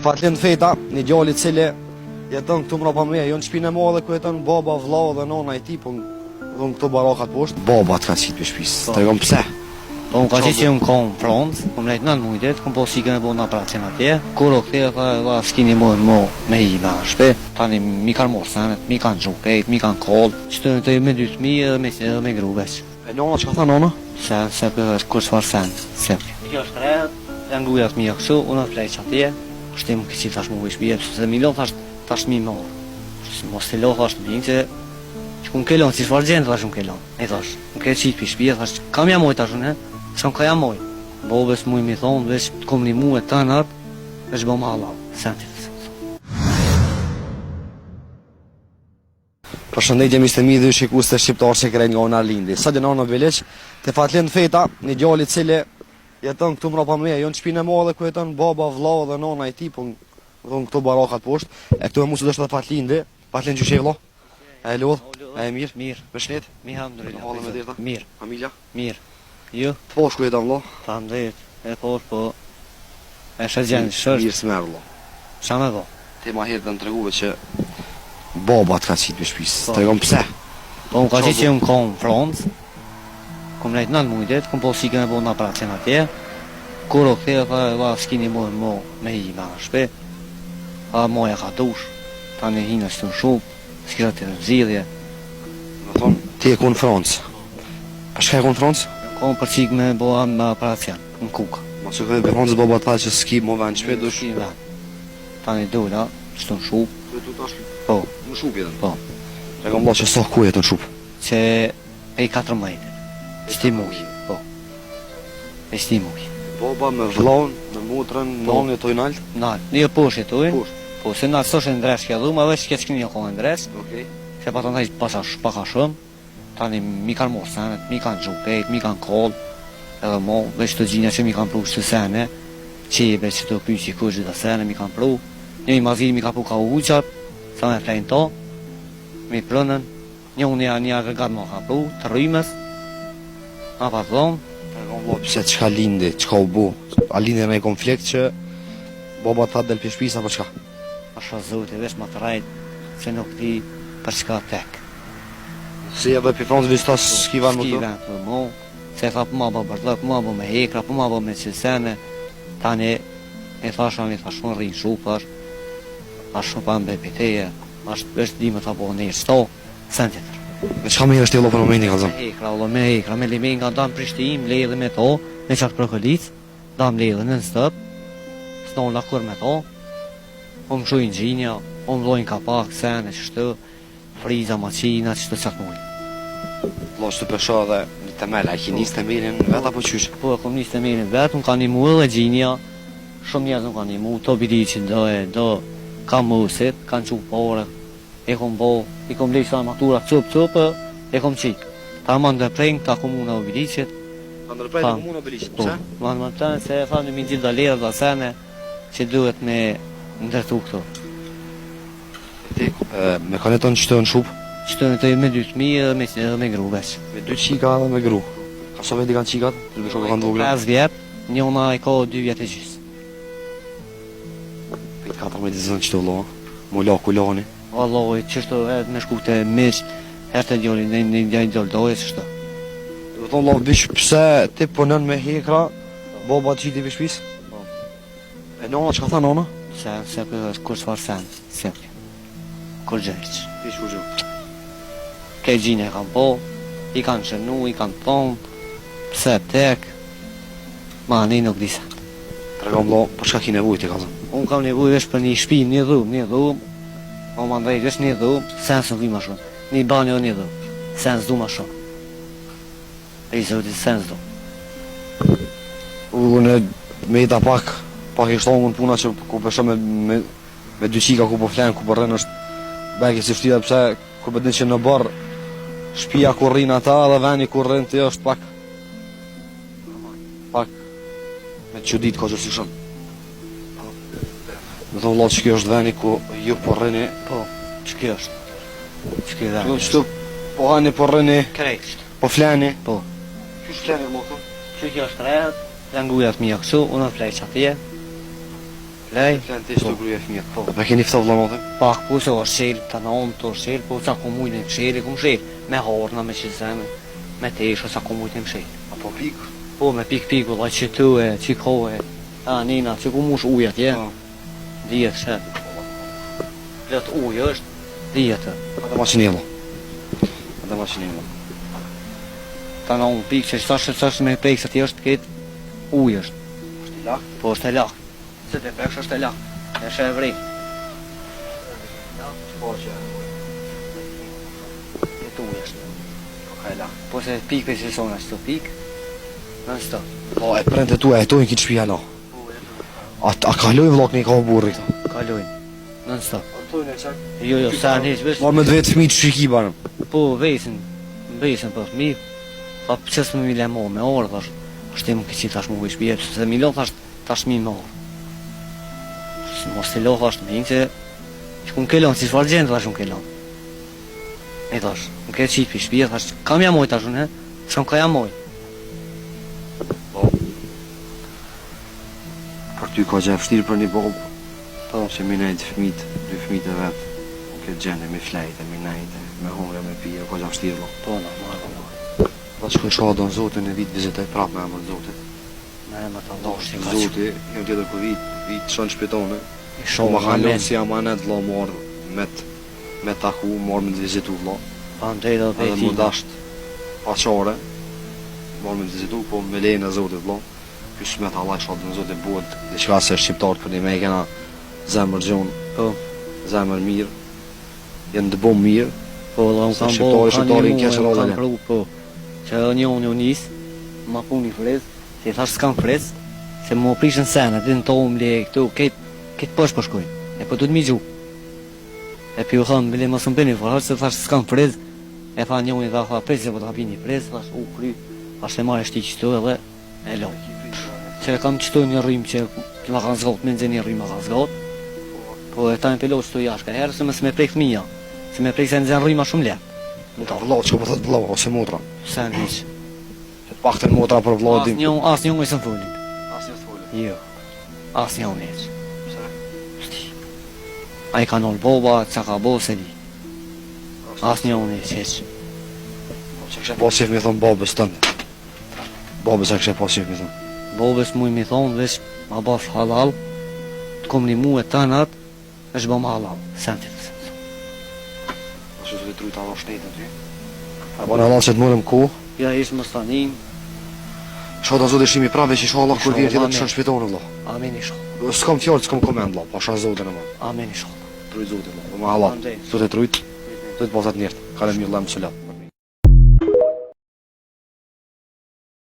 Fatlin Feta, një djalli i cili jeton këtu mbrapa me, jo në shtëpinë e madhe ku jeton baba, vllau dhe nona e tij, po në këto barakat poshtë. Baba të ka qit për shtëpisë. Tregon pse? Po unë ka qenë që unë kom front, kom lejtë 9 mujtet, kom po sikën e bo në operacion atje. Kur o këthe, tha, s'kini me i nga shpe. Tani mi kanë morë senet, mi kanë gjukejt, mi kanë kollë. Qëtën të me 2.000 edhe me grubeq. E nona, që ka tha nona? Se për kur çfarë sen, se. Kjo është rrët, e ngujat mi e kësu, unë atë lejtë që atje. Shtim kësi tash mu i shpije, se mi lo tash mi morë. Mos të lo tash mi që kun kelon, si shfar gjendë tash unë kelon. E tash, unë ke qitë për shpije, tash kam ja moj tash unë, Shon ka jamoj. Bo veç mu i mi thonë, veç të komunimu e të nërt, veç bo ma Allah. Sentit. Përshëndetje miq të mi dhe shikues të shqiptarë që krejnë nga unë Arlindi. Sa dhe në Veleq, të Fatlin Feta, një djalli i cili jeton këtu mbrapa me, jo në shtëpinë e madhe ku jeton baba, vllau dhe nona e tij, po në këto barakat poshtë. E këtu e mos do të Fatlindi. Fatlin që shevlo? E lodh? E mirë? Mirë. Përshëndet? Mirë, alhamdulillah. Mirë. Familja? Mirë. Jo? Të posh ku jeton vlo? Tam dhejt, e posh po... E shë gjenë, shështë. Mirë s'merë vlo. Qa me bo? Ti ma herë të në treguve që baba të ka qitë për shtëpisë. Tregon pse? Po unë ka qenë që unë kom front, kom lejtë 9 mujtet, kom po sikën e bo në operacion atje. Kur o këthe, tha, s'kini me i nga shpe. Tha, moja ka dush, tani hinë është të në shumë, s'kisha të rëzidhje. Në thonë, ti e ku në Francë. A shka e ku në Francë? Kom për qik me bo në operacion, në kukë. Ma që këve për Francës baba tha që s'ki mo vend shpe dush. S'ki vend. Tani dojla, që të në shumë. Po. Në shup jetën? Po. Tregon vlo që sa ku jetë në shup? Që e i 4 mëjtë. Shti muj. Po. E shti muj. Baba me vllaun, me motrën, noni toj nalt? Nalt. Një poshtë jetoj. Poshtë. Po, se nalt së shë ndresh kja dhumë, edhe që s'kini jo kohë ndresh. Okej. Se pa të ndaj paka shumë. Tani mi kanë morë senet, mi kanë gjukejt, mi kanë kollë. Edhe mo, veç të gjinja që mi kanë pru shtë sene. Qebe që të pyjë që kush gjitha sene, mi kanë pru. Një i maziri mi ka pru ka uqat, sa me flejnë to. Mi prënën. Një agregat ma ka pru, të rrimës. Ma pa të dhonë. Tregon vlo pëse qka lindi, qka u bu. A lindi me konflikt që baba tha del për shpisa për qka? A shë zote, veç ma të rajt, se nuk di për qka tek. Si edhe për Francës vishta s'ki vanë më të? S'ki vanë për mu, se tha për ma bë bërlëk, për ma bë me hekra, për ma bë me qësene. Tani, e thasha mi thash më rrinë shupër, a shupa në bepiteje, është di më të bo në sto, sen tjetër. Me qka me i është tjello për momenti ka zëmë? Me hekra, me limin nga dam Prishtim, lejdhe me to, me qatë prokëlic, dam lejdhe në stëp, s'non lakur me to, po më shujnë gjinja, po më dojnë kapak, sene, qështu, friza, maqina, qështu qatë mujnë. Vlo që të përsho dhe një temel, a ki njës temelin vet apo qysh? Po e kom njës temelin vet, unë ka një mu edhe gjinja, shumë njës unë ka një mu, to bidi që do, ka mësit, kanë qupë pore, e kom bo, i kom lejtë sa matura cëpë, e kom qikë. Ta më ndërprejnë ta komuna o bilicit. Ta ndërprejnë ta komuna o bilicit, pëse? Ma në më tënë se e thamë në mingjit dhe lera dhe sene që duhet me ndërtu këto. Ti, me kanë jeton qëtë në shupë? Qëtë në të me 2.000 edhe me gru veç. Me 2 qika edhe me gru. Ka so vendi kanë qikat? Në shumë kanë dvogla? 5 vjet, njona i ka 2 vjet e gjysë. Pejtë 4 me të zënë qëtë vlo, mu la ku lani. Valloj, qështu edhe me shku të mish, herë të djoli, një djoli dojë, qështu. Dhe thonë la bish, pëse ti punën me hekra, baba të qiti për shpis? E nona, që ka tha nona? Se për kur çfarë sen, se për. Kur gjejq. Ti që kur gjejq? Ke gjine e kam po, i kanë shënu, i kanë thonë, pëse tek, ma një nuk disa. Tregon vlo, për shka ki nevoj ti ka zënë? Unë kam nevoj vesh për një shpi, një dhumë, o më ndrej vesh një dhumë, sen së vi ma shumë, një banjo një dhumë, sen s'du ma shumë. E i zëvëti sen s'du. Unë me i ta pak i shtonë në puna që ku përshë me 2 qika ku po flenë, ku po rrenë është beki si shtida pëse ku përdin që në barë shpia ku rrinë ata dhe veni ku rrinë të është pak me qudit ka qërësi shumë. Me thonë vëllatë që kjo është veni ku ju po rrinë. Po, që kjo është? Që kjo dhe? Qëtu po hani po rrinë, krejt, po fleni. Po. Që fleni më të? Që kjo është rrët, dhe ngujat mi aksu, unë flej që atje. Lej, Flen ti çdo gruaja fëmijët. Po. Pa keni ftov vëllamotin? pak po se është shel, të nëmë të është shel, po sa ku mujnë në shel, ku shel, me harna, me qizeme, me tesho, sa ku mujnë në shel. Apo pik? Po, me pik, la që të e, që kohë e, nina, që ku mush ujat, je? Po. Dijet, shet. Plët ujë është, dijetë. Ata maqinello. Ata maqinello. Ta nëmë pik, që qëtash me pek, se ti është këtë ujë është. Është i lakt? Po, është e lak. Se të preksh është e lak. E shë e vrej. Po që Këtë ujë është. ka e lakt. Po se pik për që sonë është të pik, në stë. Po e prente tu e tojnë kitë shpija la. A kalojnë vllakni ka burri këta? Kalojnë. Në stë. Tojnë e qak. Jo, sa në heqë vesh. Ma me dvetë fëmijë që shiki banëm. Po, vesin për fëmi. Tha, qësë më mile mo me orë, thash. Ashtë më këqi tash më vishë bje, se milion tash mi me orë. Mos të lo, thash, me inë që që kun kelon, si shfar gjendë, thash, kun kelon. E thash, më ke qitë për shpje, thash, kam ja moj tash, unë, shkon ka ja moj. Po. Për ty ka gjë e vështirë për një babë. Po, Që mi nejtë fëmijët, dy fëmijët e vetë. Në këtë gjende, me flejtë, me nejtë, me hungre, me pije, ka gjë e vështirë lo. po, normal, po. Pa shkoj shkallë në Zotin e vit vizitoj prapë me emër Zotit. Me më të ndosh, që ka që. Zoti, jam tjetër ku vit shon shpitone. I Po shumë, ma kanë amen. lënë si amanet vlla marrë me taku, marrë me të vizitu vlla. Pa në drejtë dhe Edhe më beti. dasht paqare, marrë me të vizitu, po me lejnë e Zotit vlla. Ky smet Allah i shodë në Zotit buhet, diçka se shqiptarët për një me i kena zemër gjonë, Po, zemër mirë, jenë të bom mirë. po, dhe unë Se kam shqiptari i keq unë rrollën kam e. pru, po. Që një nis, ma puni frez, se i thash s'kam frez, se më prishën sena, dhe në tomë le këtu, këtë posh po shkojnë, e po du të mi gju. E pi u thëmë, bile më së më bëni forhar, se thash s'kam frez, e tha një unë i tha prez, se po të kapi një frez, thash u kry, thash e marrë shti qëtu edhe e loj. Që kam qëtu një rrim që ma kanë zgot, me nëzë një rrim ma kanë zgot, po e ta në pelot qëtu jashka herë, se më se me prek fëmija, se me prek se nëzë rrim ma shumë le. Vlla, që po thot vlla, ose motra. Sa në heq. Që të paktën motra për vlladim. As një unë i së më folin. Asnjë s'folë. Jo. As një unë heq. A i ka nëllë boba, ca ka bo se li. As një unë heq. Që kështë pas qef mi thonë babës tënde. Babës e kështë pas qef mi thonë. Bobës mu i mi thonë, vesh ma bash halal, të kom një mu e tanat, vesh bëm halal. Sen të të Ashtu të trujt Allah shtetën ty. A bon Allah që të morëm ku. Ja ishë më stanin, Shoda Zotë shimi prave që isha Allah kur vjen tjetër të Amin. shën shpitonë vlla. amen i shkollë. S'kam fjalë, s'kam komend vlla, pasha Zotën e më. Amen i shkollë. Trujt Zotin vlla. Ma Allah. Andej. Zotë trujt. Do të bëhet njërt. Ka mirë Allah më sulat.